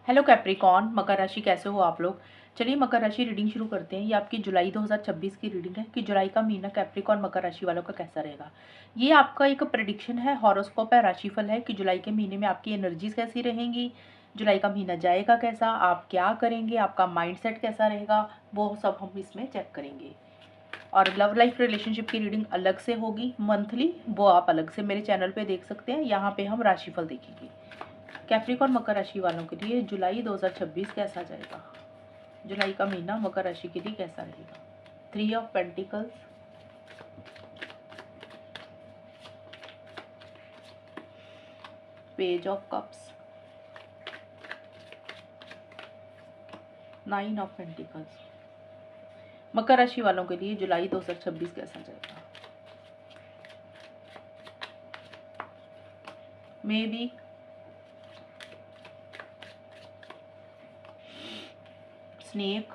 Hello Capricorn, मकर राशि कैसे हो आप लोग। चलिए मकर राशि रीडिंग शुरू करते हैं। ये आपकी जुलाई 2026 की रीडिंग है कि जुलाई का महीना कैप्रिकॉन मकर राशि वालों का कैसा रहेगा। ये आपका एक प्रेडिक्शन है, हॉरोस्कोप है, राशिफल है कि जुलाई के महीने में आपकी एनर्जीज कैसी रहेंगी, जुलाई का महीना जाएगा कैसा, आप क्या करेंगे, आपका माइंडसेट कैसा रहेगा, वो सब हम इसमें चेक करेंगे। और लव लाइफ रिलेशनशिप की रीडिंग अलग से होगी मंथली, वो आप अलग से मेरे चैनल पे देख सकते हैं। यहाँ पे हम राशिफल देखेंगे। कैप्रिकॉर्न मकर राशि वालों के लिए जुलाई 2026 कैसा जाएगा। जुलाई का महीना मकर राशि के लिए कैसा रहेगा। 3 of pentacles, page of cups, 9 of pentacles. मकर राशि वालों के लिए जुलाई 2026 कैसा जाएगा। May be snake,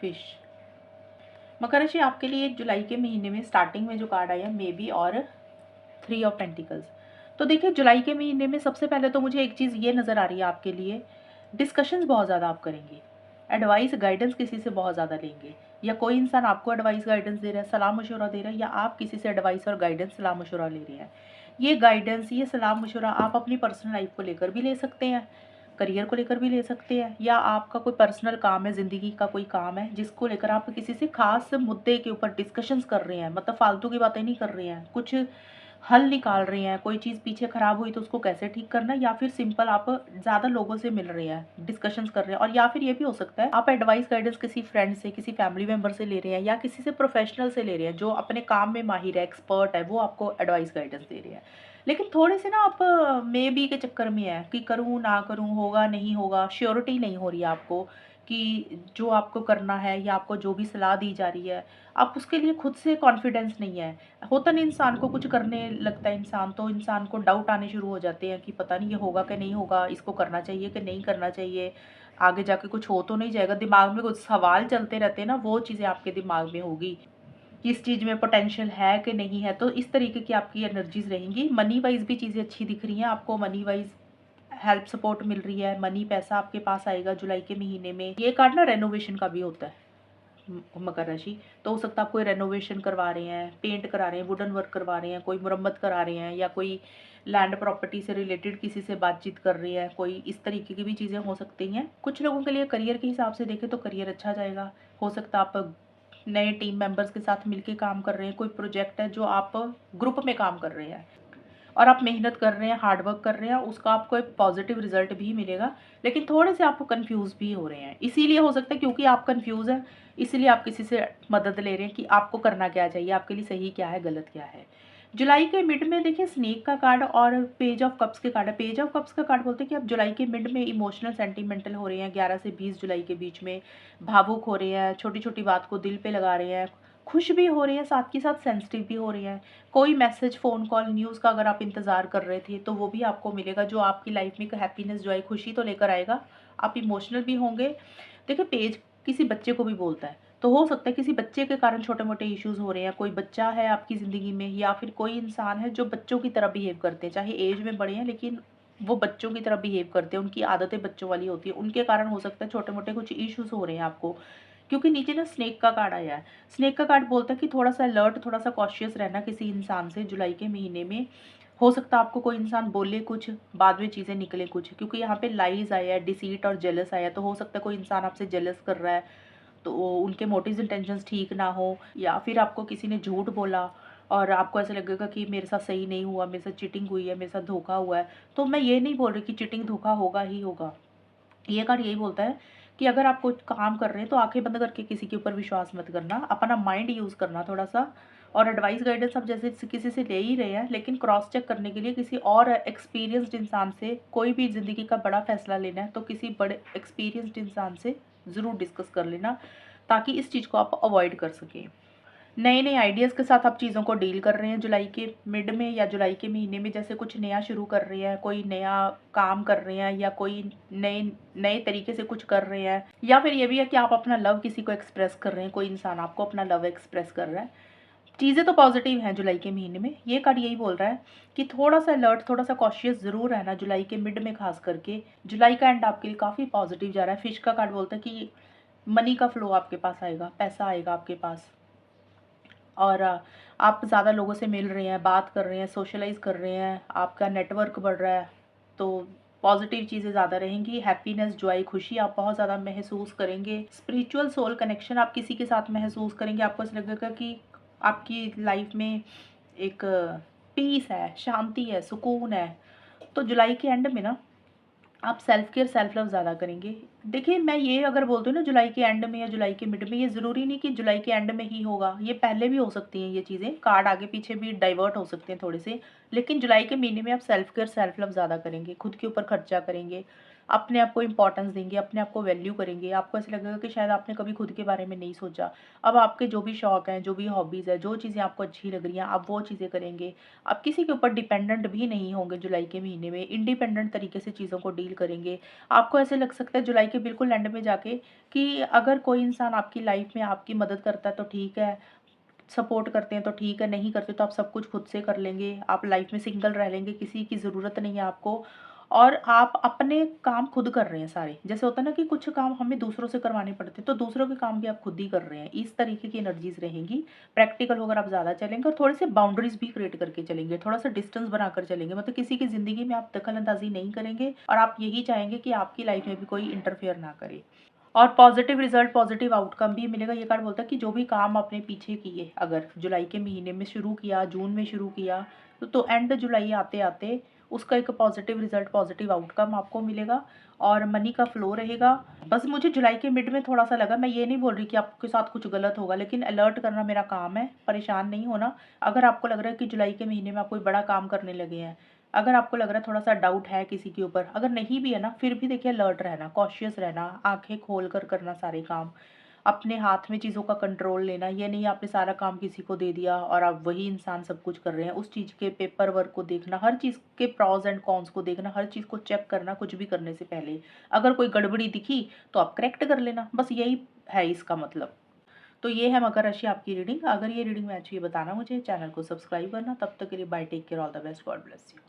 fish. मकर राशि आपके लिए जुलाई के महीने में स्टार्टिंग में जो कार्ड आया मे बी और 3 ऑफ पेंटिकल्स। तो देखिए जुलाई के महीने में सबसे पहले तो मुझे एक चीज़ ये नज़र आ रही है आपके लिए, डिस्कशंस बहुत ज़्यादा आप करेंगे, एडवाइस गाइडेंस किसी से बहुत ज़्यादा लेंगे, या कोई इंसान आपको एडवाइस गाइडेंस दे रहा है, सलाह मशवरा दे रहा है, या आप किसी से एडवाइस और गाइडेंस सलाह मशवरा ले रहे हैं। ये गाइडेंस, ये सलाह मशवरा आप अपनी पर्सनल लाइफ को लेकर भी ले सकते हैं, करियर को लेकर भी ले सकते हैं, या आपका कोई पर्सनल काम है, ज़िंदगी का कोई काम है जिसको लेकर आप किसी से खास मुद्दे के ऊपर डिस्कशंस कर रहे हैं, मतलब फालतू की बातें नहीं कर रहे हैं, कुछ हल निकाल रहे हैं। कोई चीज़ पीछे ख़राब हुई तो उसको कैसे ठीक करना है, या फिर सिंपल आप ज़्यादा लोगों से मिल रहे हैं, डिस्कशंस कर रहे हैं। और या फिर ये भी हो सकता है आप एडवाइस गाइडेंस किसी फ्रेंड से, किसी फैमिली मेंबर से ले रहे हैं, या किसी से प्रोफेशनल से ले रहे हैं जो अपने काम में माहिर है, एक्सपर्ट है, वो आपको एडवाइस गाइडेंस दे रहे हैं। लेकिन थोड़े से ना आप मे बी के चक्कर में है कि करूँ ना करूँ, होगा नहीं होगा, श्योरिटी नहीं हो रही है आपको कि जो आपको करना है या आपको जो भी सलाह दी जा रही है, आप उसके लिए खुद से कॉन्फिडेंस नहीं है। होता नहीं, इंसान को कुछ करने लगता है इंसान, तो इंसान को डाउट आने शुरू हो जाते हैं कि पता नहीं ये होगा कि नहीं होगा, इसको करना चाहिए कि नहीं करना चाहिए, आगे जाके कुछ हो तो नहीं जाएगा। दिमाग में कुछ सवाल चलते रहते हैं ना, वो चीज़ें आपके दिमाग में होगी कि इस चीज़ में पोटेंशियल है कि नहीं है। तो इस तरीके की आपकी एनर्जीज रहेंगी। मनी वाइज भी चीज़ें अच्छी दिख रही हैं आपको, मनी वाइज हेल्प सपोर्ट मिल रही है, मनी पैसा आपके पास आएगा जुलाई के महीने में। ये कार्ड ना रेनोवेशन का भी होता है मकर राशि, तो हो सकता है आप कोई रेनोवेशन करवा रहे हैं, पेंट करा रहे हैं, वुडन वर्क करवा रहे हैं, कोई मुरम्मत करा रहे हैं, या कोई लैंड प्रॉपर्टी से रिलेटेड किसी से बातचीत कर रहे हैं, कोई इस तरीके की भी चीज़ें हो सकती हैं। कुछ लोगों के लिए करियर के हिसाब से देखें तो करियर अच्छा जाएगा। हो सकता है आप नए टीम मेंबर्स के साथ मिलके काम कर रहे हैं, कोई प्रोजेक्ट है जो आप ग्रुप में काम कर रहे हैं और आप मेहनत कर रहे हैं, हार्ड वर्क कर रहे हैं, उसका आपको एक पॉजिटिव रिजल्ट भी मिलेगा। लेकिन थोड़े से आप कंफ्यूज भी हो रहे हैं, इसीलिए हो सकता है क्योंकि आप कंफ्यूज हैं, इसीलिए आप किसी से मदद ले रहे हैं कि आपको करना क्या चाहिए, आपके लिए सही क्या है, गलत क्या है। जुलाई के मिड में देखिए स्नेक का कार्ड और पेज ऑफ कप्स के कार्ड है। पेज ऑफ कप्स का कार्ड बोलते हैं कि आप जुलाई के मिड में इमोशनल सेंटिमेंटल हो रहे हैं, 11 से 20 जुलाई के बीच में भावुक हो रहे हैं, छोटी छोटी बात को दिल पे लगा रहे हैं, खुश भी हो रही है, साथ के साथ सेंसिटिव भी हो रही है। कोई मैसेज, फ़ोन कॉल, न्यूज़ का अगर आप इंतज़ार कर रहे थे तो वो भी आपको मिलेगा, जो आपकी लाइफ में एक हैप्पीनेस, जॉय, खुशी तो लेकर आएगा। आप इमोशनल भी होंगे। देखिए पेज किसी बच्चे को भी बोलता है, तो हो सकता है किसी बच्चे के कारण छोटे मोटे इश्यूज़ हो रहे हैं। कोई बच्चा है आपकी ज़िंदगी में, या फिर कोई इंसान है जो बच्चों की तरह बिहेव करते हैं, चाहे एज में बड़े हैं लेकिन वो बच्चों की तरह बिहेव करते हैं, उनकी आदतें बच्चों वाली होती है, उनके कारण हो सकता है छोटे मोटे कुछ इश्यूज़ हो रहे हैं आपको। क्योंकि नीचे ना स्नेक का कार्ड आया है। स्नेक का कार्ड बोलता है कि थोड़ा सा अलर्ट, थोड़ा सा कॉशियस रहना किसी इंसान से जुलाई के महीने में। हो सकता है आपको कोई इंसान बोले कुछ, बाद में चीज़ें निकले कुछ, क्योंकि यहाँ पे लाइज आया है, डिसीट और जेलस आया है। तो हो सकता है कोई इंसान आपसे जेलस कर रहा है, तो उनके मोटिव्स इंटेंशंस ठीक ना हो, या फिर आपको किसी ने झूठ बोला और आपको ऐसा लगेगा कि मेरे साथ सही नहीं हुआ, मेरे साथ चीटिंग हुई है, मेरे साथ धोखा हुआ है। तो मैं ये नहीं बोल रही कि चीटिंग धोखा होगा ही होगा। ये कार्ड यही बोलता है कि अगर आप कुछ काम कर रहे हैं तो आंखें बंद करके किसी के ऊपर विश्वास मत करना, अपना माइंड यूज़ करना थोड़ा सा। और एडवाइस गाइडेंस आप जैसे किसी से ले ही रहे हैं, लेकिन क्रॉस चेक करने के लिए किसी और एक्सपीरियंस्ड इंसान से, कोई भी ज़िंदगी का बड़ा फैसला लेना है तो किसी बड़े एक्सपीरियंस्ड इंसान से ज़रूर डिस्कस कर लेना, ताकि इस चीज़ को आप अवॉइड कर सकें। नए नए आइडियाज़ के साथ आप चीज़ों को डील कर रहे हैं जुलाई के मिड में या जुलाई के महीने में, जैसे कुछ नया शुरू कर रहे हैं, कोई नया काम कर रहे हैं, या कोई नए नए तरीके से कुछ कर रहे हैं, या फिर ये भी है कि आप अपना लव किसी को एक्सप्रेस कर रहे हैं, कोई इंसान आपको अपना लव एक्सप्रेस कर रहा है। चीज़ें तो पॉजिटिव हैं जुलाई के महीने में। ये कार्ड यही बोल रहा है कि थोड़ा सा अलर्ट, थोड़ा सा कॉशियस ज़रूर रहना जुलाई के मिड में खास करके। जुलाई का एंड आपके लिए काफ़ी पॉजिटिव जा रहा है। फिश का कार्ड बोलता है कि मनी का फ्लो आपके पास आएगा, पैसा आएगा आपके पास। और आप ज़्यादा लोगों से मिल रहे हैं, बात कर रहे हैं, सोशलाइज़ कर रहे हैं, आपका नेटवर्क बढ़ रहा है, तो पॉजिटिव चीज़ें ज़्यादा रहेंगी। हैप्पीनेस, जॉय, खुशी आप बहुत ज़्यादा महसूस करेंगे। स्पिरिचुअल सोल कनेक्शन आप किसी के साथ महसूस करेंगे। आपको ऐसा लगेगा कि आपकी लाइफ में एक पीस है, शांति है, सुकून है। तो जुलाई के एंड में ना आप सेल्फ केयर, सेल्फ लव ज़्यादा करेंगे। देखिए, मैं ये अगर बोलती हूँ ना जुलाई के एंड में या जुलाई के मिड में, ये ज़रूरी नहीं कि जुलाई के एंड में ही होगा, ये पहले भी हो सकती हैं ये चीज़ें, कार्ड आगे पीछे भी डाइवर्ट हो सकते हैं थोड़े से। लेकिन जुलाई के महीने में आप सेल्फ केयर, सेल्फ लव ज़्यादा करेंगे, खुद के ऊपर खर्चा करेंगे, अपने आप को इम्पोर्टेंस देंगे, अपने आप को वैल्यू करेंगे। आपको ऐसा लगेगा कि शायद आपने कभी खुद के बारे में नहीं सोचा। अब आपके जो भी शौक हैं, जो भी हॉबीज़ है, जो चीज़ें आपको अच्छी लग रही हैं, आप वो चीज़ें करेंगे। आप किसी के ऊपर डिपेंडेंट भी नहीं होंगे जुलाई के महीने में, इंडिपेंडेंट तरीके से चीज़ों को डील करेंगे। आपको ऐसे लग सकता है जुलाई के बिल्कुल एंड में जाके कि अगर कोई इंसान आपकी लाइफ में आपकी मदद करता है तो ठीक है, सपोर्ट करते हैं तो ठीक है, नहीं करते तो आप सब कुछ खुद से कर लेंगे। आप लाइफ में सिंगल रह लेंगे, किसी की ज़रूरत नहीं है आपको, और आप अपने काम खुद कर रहे हैं सारे। जैसे होता है ना कि कुछ काम हमें दूसरों से करवाने पड़ते हैं, तो दूसरों के काम भी आप खुद ही कर रहे हैं। इस तरीके की एनर्जीज़ रहेंगी। प्रैक्टिकल होकर आप ज़्यादा चलेंगे और थोड़े से बाउंड्रीज़ भी क्रिएट करके चलेंगे, थोड़ा सा डिस्टेंस बनाकर चलेंगे। मतलब किसी की ज़िंदगी में आप दखल अंदाज़ी नहीं करेंगे और आप यही चाहेंगे कि आपकी लाइफ में भी कोई इंटरफेयर ना करे। और पॉजिटिव रिजल्ट, पॉजिटिव आउटकम भी मिलेगा। ये कार्ड बोलता है कि जो भी काम आपने पीछे किए, अगर जुलाई के महीने में शुरू किया, जून में शुरू किया, तो एंड जुलाई आते आते उसका एक पॉजिटिव रिजल्ट, पॉजिटिव आउटकम आपको मिलेगा और मनी का फ्लो रहेगा। बस मुझे जुलाई के मिड में थोड़ा सा लगा, मैं ये नहीं बोल रही कि आपके साथ कुछ गलत होगा, लेकिन अलर्ट करना मेरा काम है, परेशान नहीं होना। अगर आपको लग रहा है कि जुलाई के महीने में आप कोई बड़ा काम करने लगे हैं, अगर आपको लग रहा है थोड़ा सा डाउट है किसी के ऊपर, अगर नहीं भी है ना, फिर भी देखिए अलर्ट रहना, कॉशियस रहना, आंखें खोल कर करना सारे काम, अपने हाथ में चीज़ों का कंट्रोल लेना। ये नहीं आपने सारा काम किसी को दे दिया और आप वही इंसान सब कुछ कर रहे हैं। उस चीज़ के पेपर वर्क को देखना, हर चीज़ के प्रॉज एंड कॉन्स को देखना, हर चीज़ को चेक करना कुछ भी करने से पहले। अगर कोई गड़बड़ी दिखी तो आप करेक्ट कर लेना, बस यही है इसका मतलब। तो ये है मकर राशि आपकी रीडिंग। अगर ये रीडिंग में अच्छी है बताना मुझे, चैनल को सब्सक्राइब करना। तब तक के लिए bye, take care, all the best, God bless you.